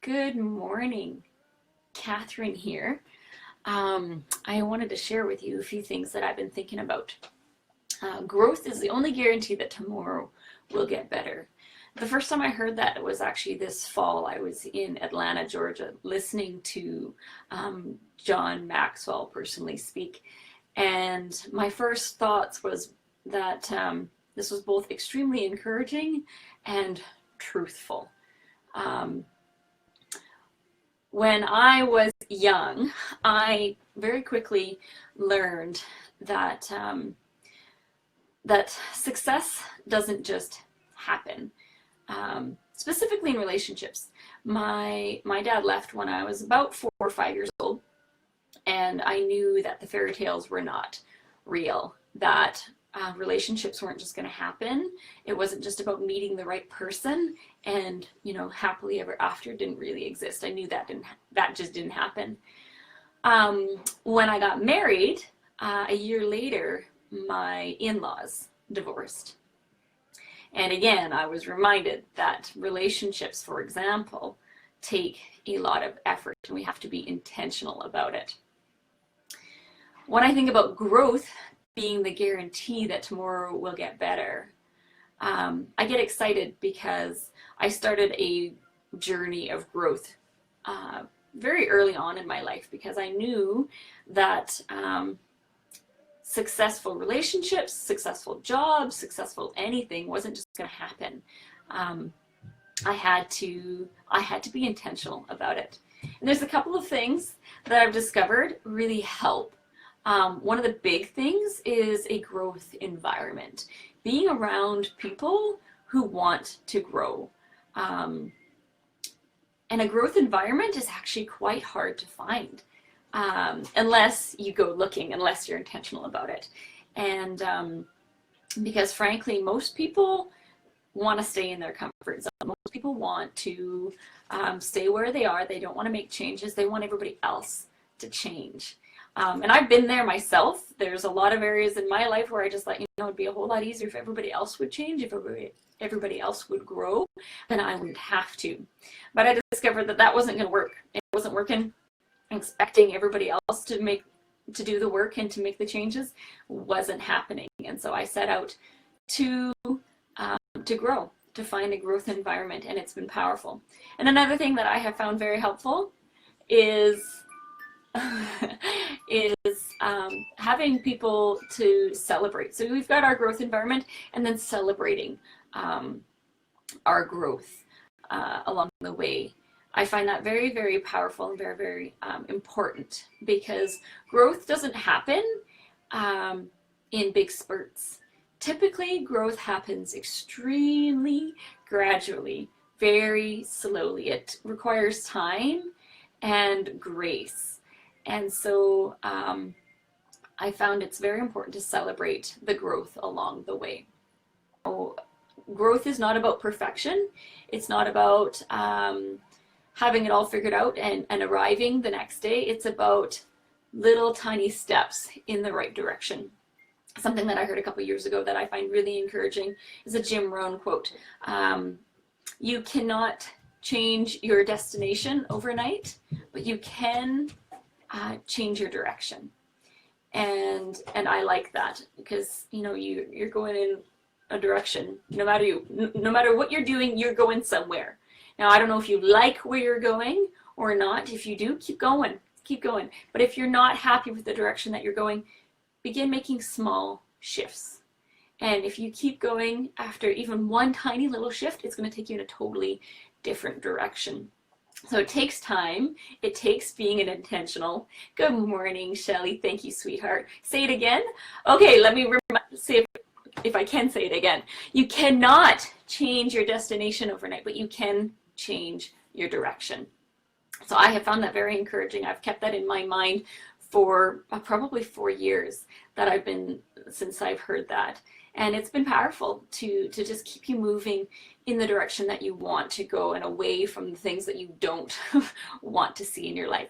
Good morning, Catherine here. I wanted to share with you a few things that I've been thinking about. Growth is the only guarantee that tomorrow will get better. The first time I heard that was actually this fall. I was in Atlanta, Georgia, listening to John Maxwell personally speak. And my first thoughts was that this was both extremely encouraging and truthful. Um, When I was young, I very quickly learned that that success doesn't just happen. Specifically in relationships. My dad left when I was about 4 or 5 years old, and I knew that the fairy tales were not real. That relationships weren't just going to happen. It wasn't just about meeting the right person, and happily ever after didn't really exist. I knew that just didn't happen. When I got married, a year later, my in-laws divorced. And again, I was reminded that relationships, for example, take a lot of effort, and we have to be intentional about it. When I think about growth being the guarantee that tomorrow will get better, I get excited because I started a journey of growth very early on in my life, because I knew that successful relationships, successful jobs, successful anything wasn't just going to happen. I had to be intentional about it. And there's a couple of things that I've discovered really help. One of the big things is a growth environment. Being around people who want to grow. And a growth environment is actually quite hard to find. Unless you go looking, unless you're intentional about it. And because frankly, most people want to stay in their comfort zone. Most people want to stay where they are. They don't want to make changes. They want everybody else to change. And I've been there myself. There's a lot of areas in my life where I just thought, it'd be a whole lot easier if everybody else would change, if everybody else would grow, then I wouldn't have to. But I discovered that wasn't going to work. It wasn't working. Expecting everybody else to do the work and to make the changes wasn't happening. And so I set out to grow, to find a growth environment, and it's been powerful. And another thing that I have found very helpful is having people to celebrate. So we've got our growth environment, and then celebrating our growth along the way. I find that very, very powerful and very, very important, because growth doesn't happen in big spurts. Typically, growth happens extremely gradually, very slowly. It requires time and grace. And so I found it's very important to celebrate the growth along the way. So, growth is not about perfection. It's not about having it all figured out and arriving the next day. It's about little tiny steps in the right direction. Something that I heard a couple years ago that I find really encouraging is a Jim Rohn quote. You cannot change your destination overnight, but you can change your direction. And I like that, because you're going in a direction. No matter what you're doing, you're going somewhere. Now, I don't know if you like where you're going or not. If you do, keep going. But if you're not happy with the direction that you're going, begin making small shifts. And if you keep going, after even one tiny little shift, it's going to take you in a totally different direction. So it takes time. It takes being an intentional. Good morning, Shelly. Thank you, sweetheart. Say it again. Okay, let me say if I can say it again. You cannot change your destination overnight, but you can change your direction. So I have found that very encouraging. I've kept that in my mind for probably 4 years since I've heard that. And it's been powerful to just keep you moving in the direction that you want to go, and away from the things that you don't want to see in your life.